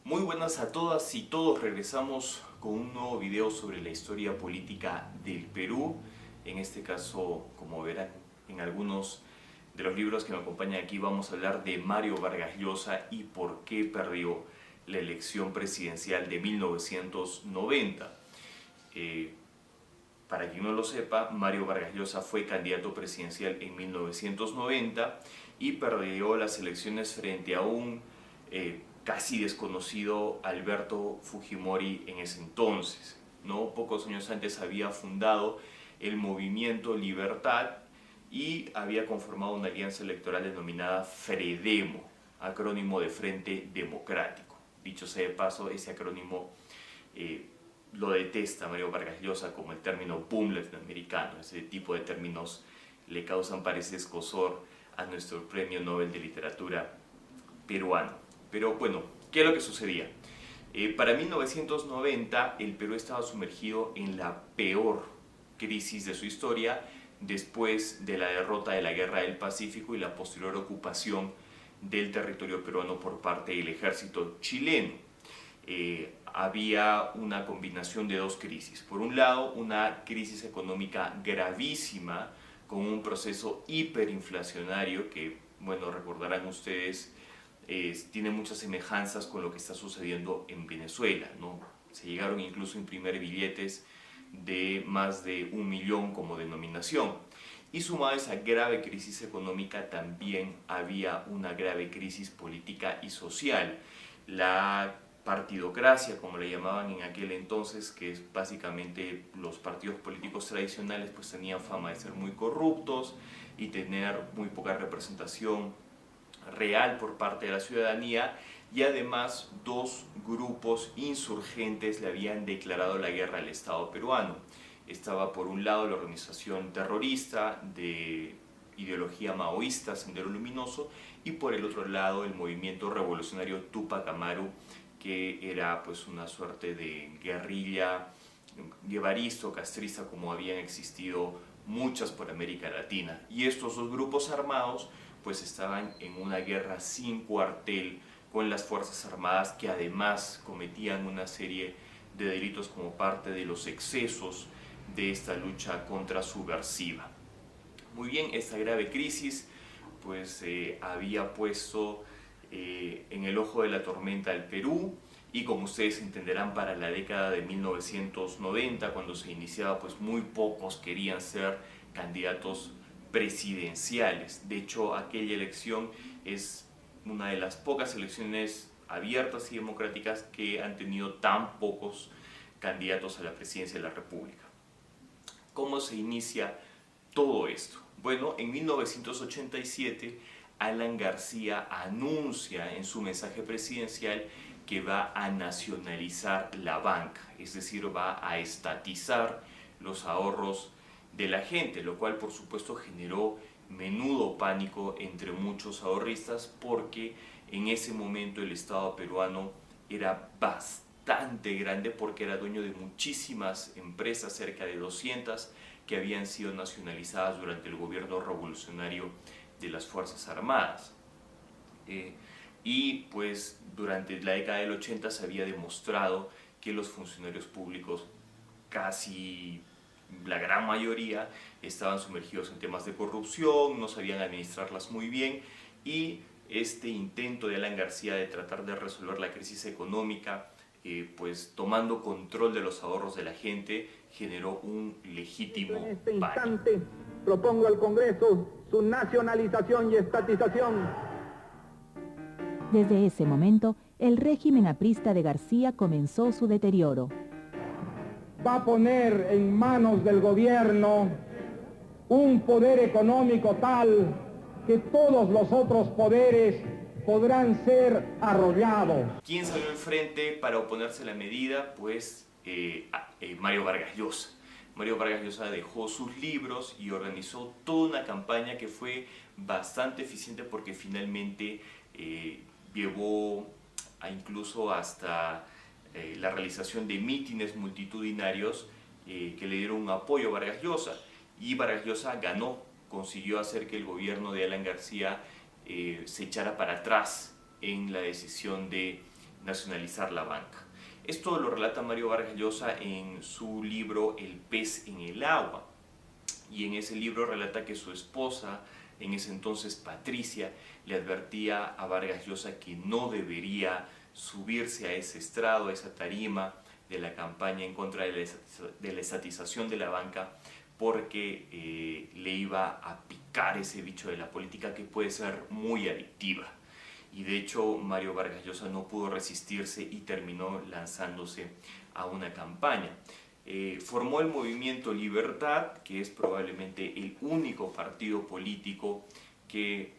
Muy buenas a todas y todos, regresamos con un nuevo video sobre la historia política del Perú. En este caso, como verán en algunos de los libros que me acompañan aquí, vamos a hablar de Mario Vargas Llosa y por qué perdió la elección presidencial de 1990. Para quien no lo sepa, Mario Vargas Llosa fue candidato presidencial en 1990 y perdió las elecciones frente a un casi desconocido Alberto Fujimori en ese entonces, ¿no? Pocos años antes había fundado el Movimiento Libertad y había conformado una alianza electoral denominada FREDEMO, acrónimo de Frente Democrático. Dicho sea de paso, ese acrónimo lo detesta Mario Vargas Llosa como el término boom latinoamericano. Ese tipo de términos le causan, parece, escozor a nuestro Premio Nobel de Literatura peruano. Pero bueno, ¿qué es lo que sucedía? Para 1990 el Perú estaba sumergido en la peor crisis de su historia después de la derrota de la Guerra del Pacífico y la posterior ocupación del territorio peruano por parte del ejército chileno. Había una combinación de dos crisis. Por un lado, una crisis económica gravísima con un proceso hiperinflacionario que, bueno, recordarán ustedes, tiene muchas semejanzas con lo que está sucediendo en Venezuela, ¿no? Se llegaron incluso a imprimir billetes de más de 1 millón como denominación. Y sumado a esa grave crisis económica, también había una grave crisis política y social. La partidocracia, como le llamaban en aquel entonces, que es básicamente los partidos políticos tradicionales, pues tenían fama de ser muy corruptos y tener muy poca representación real por parte de la ciudadanía, y además dos grupos insurgentes le habían declarado la guerra al Estado peruano. Estaba por un lado la organización terrorista de ideología maoísta Sendero Luminoso y por el otro lado el movimiento revolucionario Túpac Amaru, que era pues una suerte de guerrilla guevarista o castrista como habían existido muchas por América Latina. Y estos dos grupos armados pues estaban en una guerra sin cuartel con las Fuerzas Armadas, que además cometían una serie de delitos como parte de los excesos de esta lucha contra subversiva. Muy bien, esta grave crisis pues había puesto en el ojo de la tormenta al Perú, y como ustedes entenderán, para la década de 1990, cuando se iniciaba, pues muy pocos querían ser candidatos presidenciales. De hecho, aquella elección es una de las pocas elecciones abiertas y democráticas que han tenido tan pocos candidatos a la presidencia de la República. ¿Cómo se inicia todo esto? Bueno, en 1987 Alan García anuncia en su mensaje presidencial que va a nacionalizar la banca, es decir, va a estatizar los ahorros de la gente, lo cual por supuesto generó menudo pánico entre muchos ahorristas, porque en ese momento el Estado peruano era bastante grande, porque era dueño de muchísimas empresas, cerca de 200, que habían sido nacionalizadas durante el gobierno revolucionario de las Fuerzas Armadas. Y pues durante la década del 80 se había demostrado que los funcionarios públicos, casi la gran mayoría, estaban sumergidos en temas de corrupción, no sabían administrarlas muy bien, y este intento de Alan García de tratar de resolver la crisis económica, pues tomando control de los ahorros de la gente, generó un legítimo En este pánico. instante propongo al Congreso su nacionalización y estatización. Desde ese momento, el régimen aprista de García comenzó su deterioro. Va a poner en manos del gobierno un poder económico tal que todos los otros poderes podrán ser arrollados. ¿Quién salió al frente para oponerse a la medida? Pues Mario Vargas Llosa. Mario Vargas Llosa dejó sus libros y organizó toda una campaña que fue bastante eficiente, porque finalmente llevó incluso hasta la realización de mítines multitudinarios que le dieron un apoyo a Vargas Llosa. Y Vargas Llosa ganó, consiguió hacer que el gobierno de Alan García se echara para atrás en la decisión de nacionalizar la banca. Esto lo relata Mario Vargas Llosa en su libro El pez en el agua, y en ese libro relata que su esposa, en ese entonces Patricia, le advertía a Vargas Llosa que no debería subirse a ese estrado, a esa tarima de la campaña en contra de la estatización de la banca, porque le iba a picar ese bicho de la política que puede ser muy adictiva. Y de hecho Mario Vargas Llosa no pudo resistirse y terminó lanzándose a una campaña. Formó el movimiento Libertad, que es probablemente el único partido político que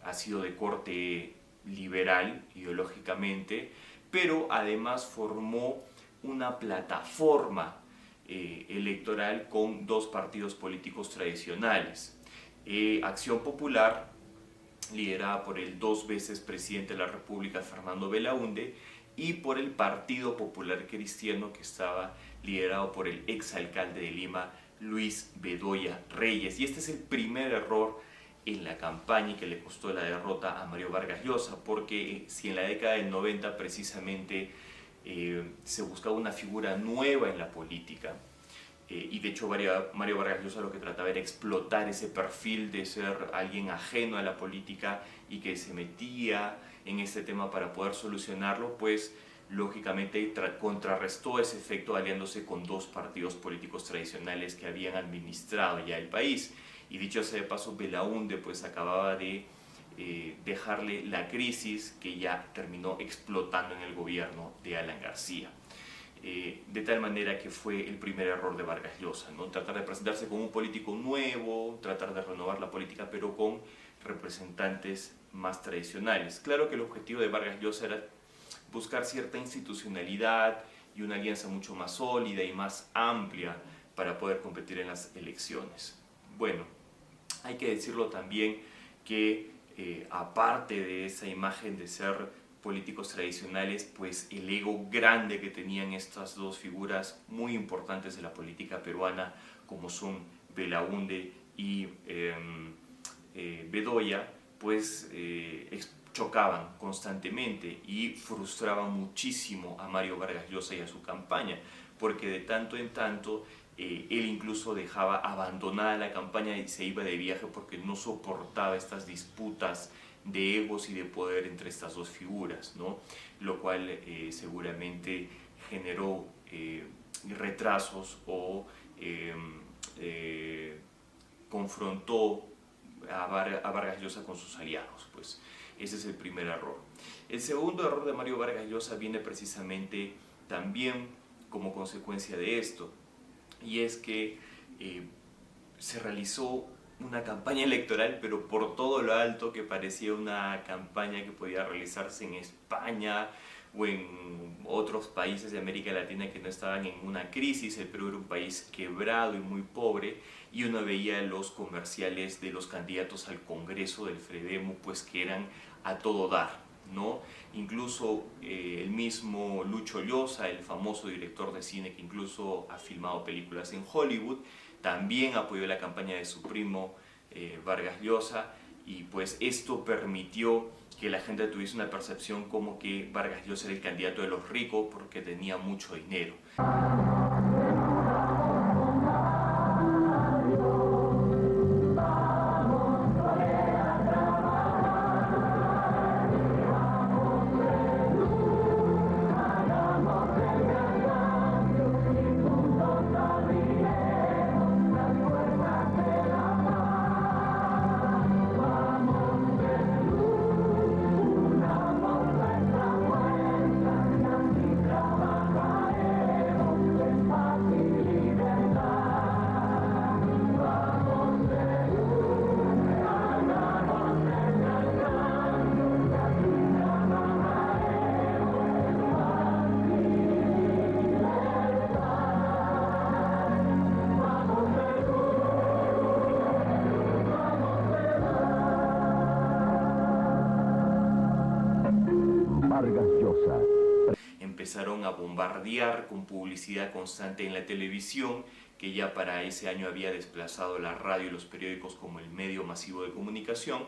ha sido de corte liberal ideológicamente, pero además formó una plataforma electoral con dos partidos políticos tradicionales. Acción Popular, liderada por el 2 veces presidente de la República Fernando Belaúnde, y por el Partido Popular Cristiano, que estaba liderado por el exalcalde de Lima, Luis Bedoya Reyes. Y este es el primer error en la campaña y que le costó la derrota a Mario Vargas Llosa, porque si en la década del 90 precisamente se buscaba una figura nueva en la política, y de hecho Mario Vargas Llosa lo que trataba era explotar ese perfil de ser alguien ajeno a la política y que se metía en este tema para poder solucionarlo, pues lógicamente contrarrestó ese efecto aliándose con dos partidos políticos tradicionales que habían administrado ya el país. Y dicho sea de paso, Belaúnde pues acababa de dejarle la crisis que ya terminó explotando en el gobierno de Alan García. De tal manera que fue el primer error de Vargas Llosa, ¿no? Tratar de presentarse como un político nuevo, tratar de renovar la política, pero con representantes más tradicionales. Claro que el objetivo de Vargas Llosa era buscar cierta institucionalidad y una alianza mucho más sólida y más amplia para poder competir en las elecciones. Bueno, hay que decirlo también que aparte de esa imagen de ser políticos tradicionales, pues el ego grande que tenían estas dos figuras muy importantes de la política peruana, como son Belaúnde y Bedoya, pues chocaban constantemente y frustraban muchísimo a Mario Vargas Llosa y a su campaña, porque de tanto en tanto él incluso dejaba abandonada la campaña y se iba de viaje porque no soportaba estas disputas de egos y de poder entre estas dos figuras, ¿no? Lo cual seguramente generó retrasos o confrontó a Vargas Llosa con sus aliados, pues ese es el primer error. El segundo error de Mario Vargas Llosa viene precisamente también como consecuencia de esto, y es que se realizó una campaña electoral, pero por todo lo alto, que parecía una campaña que podía realizarse en España o en otros países de América Latina que no estaban en una crisis. El Perú era un país quebrado y muy pobre, y uno veía los comerciales de los candidatos al Congreso del Fredemo, pues que eran a todo dar, ¿no? Incluso el mismo Lucho Llosa, el famoso director de cine que incluso ha filmado películas en Hollywood, también apoyó la campaña de su primo Vargas Llosa, y pues esto permitió que la gente tuviese una percepción como que Vargas Llosa era el candidato de los ricos porque tenía mucho dinero. Empezaron a bombardear con publicidad constante en la televisión, que ya para ese año había desplazado la radio y los periódicos como el medio masivo de comunicación.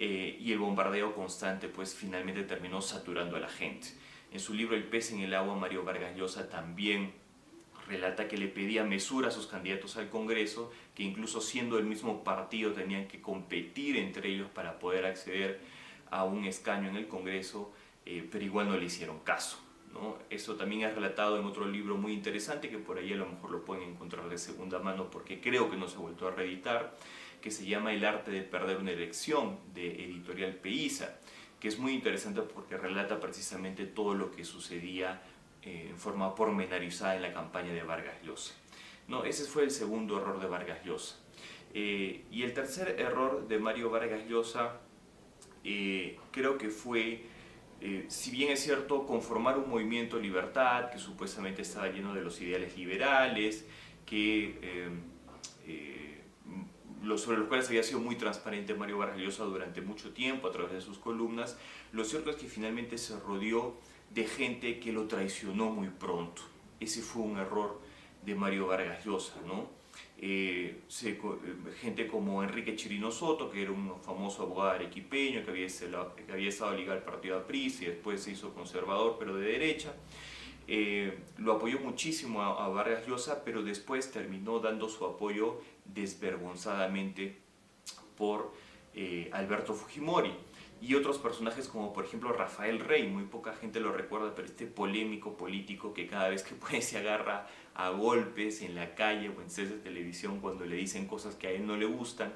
y el bombardeo constante pues finalmente terminó saturando a la gente. En su libro El pez en el agua, Mario Vargas Llosa también relata que le pedía mesura a sus candidatos al Congreso, que incluso siendo el mismo partido tenían que competir entre ellos para poder acceder a un escaño en el Congreso, pero igual no le hicieron caso, ¿no? Eso también es relatado en otro libro muy interesante, que por ahí a lo mejor lo pueden encontrar de segunda mano porque creo que no se ha vuelto a reeditar, que se llama El arte de perder una elección, de Editorial Peiza, que es muy interesante porque relata precisamente todo lo que sucedía en forma pormenorizada en la campaña de Vargas Llosa. No, ese fue el segundo error de Vargas Llosa. Y el tercer error de Mario Vargas Llosa creo que fue, si bien es cierto, conformar un movimiento Libertad que supuestamente estaba lleno de los ideales liberales, sobre los cuales había sido muy transparente Mario Vargas Llosa durante mucho tiempo a través de sus columnas. Lo cierto es que finalmente se rodeó de gente que lo traicionó muy pronto. Ese fue un error de Mario Vargas Llosa, ¿no? Gente como Enrique Chirino Soto, que era un famoso abogado arequipeño que había estado ligado al partido aprista y después se hizo conservador pero de derecha, lo apoyó muchísimo a Vargas Llosa, pero después terminó dando su apoyo desvergonzadamente por Alberto Fujimori. Y otros personajes como por ejemplo Rafael Rey, muy poca gente lo recuerda, pero este polémico político que cada vez que puede se agarra a golpes en la calle o en series de televisión cuando le dicen cosas que a él no le gustan.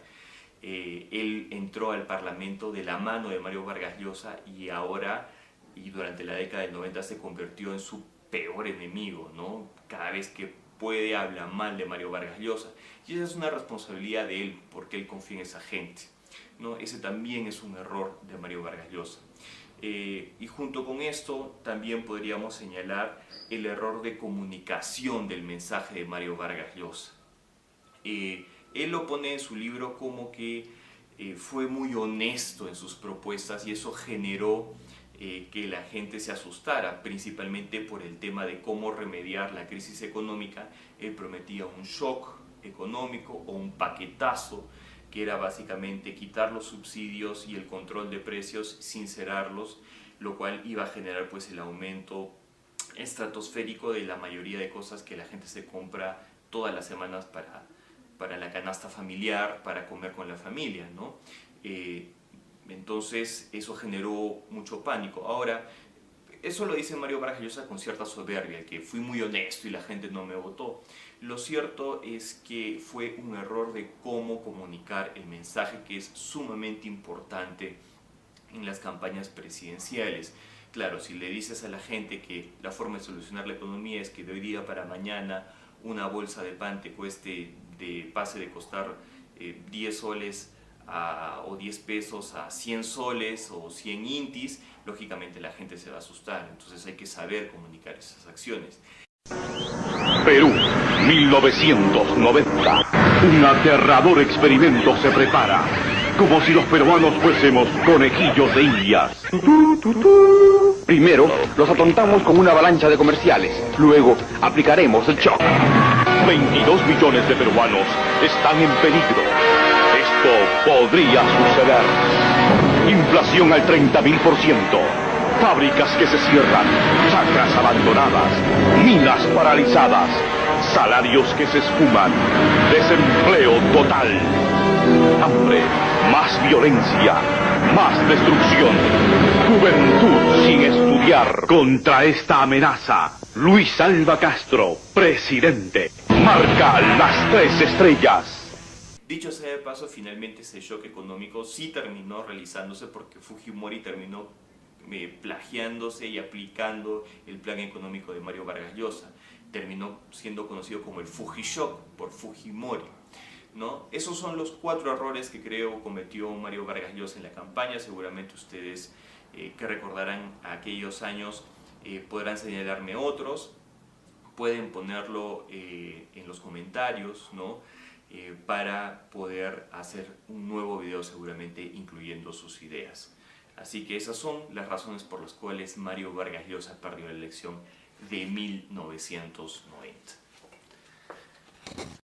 Él entró al Parlamento de la mano de Mario Vargas Llosa y ahora, y durante la década del 90, se convirtió en su peor enemigo, ¿no? Cada vez que puede habla mal de Mario Vargas Llosa. Y esa es una responsabilidad de él, porque él confía en esa gente, ¿no? Ese también es un error de Mario Vargas Llosa. Y junto con esto también podríamos señalar el error de comunicación del mensaje de Mario Vargas Llosa. Él lo pone en su libro como que fue muy honesto en sus propuestas y eso generó que la gente se asustara, principalmente por el tema de cómo remediar la crisis económica. Él prometía un shock económico o un paquetazo, que era básicamente quitar los subsidios y el control de precios, sincerarlos, lo cual iba a generar pues el aumento estratosférico de la mayoría de cosas que la gente se compra todas las semanas para la canasta familiar, para comer con la familia, ¿no? Entonces eso generó mucho pánico. Ahora, eso lo dice Mario Vargas Llosa con cierta soberbia, que fui muy honesto y la gente no me votó. Lo cierto es que fue un error de cómo comunicar el mensaje, que es sumamente importante en las campañas presidenciales. Claro, si le dices a la gente que la forma de solucionar la economía es que de hoy día para mañana una bolsa de pan te pase de costar 10 soles o 10 pesos a 100 soles o 100 intis, lógicamente la gente se va a asustar. Entonces hay que saber comunicar esas acciones. Perú, 1990. Un aterrador experimento se prepara, como si los peruanos fuésemos conejillos de indias. Primero, los atontamos con una avalancha de comerciales. Luego, aplicaremos el shock. 22 millones de peruanos están en peligro. Esto podría suceder. Inflación al 30.000%. Fábricas que se cierran, chacras abandonadas, minas paralizadas, salarios que se esfuman, desempleo total, hambre, más violencia, más destrucción, juventud sin estudiar. Contra esta amenaza, Luis Alva Castro, presidente, marca las 3 estrellas. Dicho sea de paso, finalmente ese shock económico sí terminó realizándose porque Fujimori terminó plagiándose y aplicando el plan económico de Mario Vargas Llosa. Terminó siendo conocido como el Fujishock por Fujimori, ¿no? Esos son los 4 errores que creo cometió Mario Vargas Llosa en la campaña. Seguramente ustedes que recordarán aquellos años podrán señalarme otros. Pueden ponerlo en los comentarios, ¿no? Para poder hacer un nuevo video seguramente incluyendo sus ideas. Así que esas son las razones por las cuales Mario Vargas Llosa perdió la elección de 1990.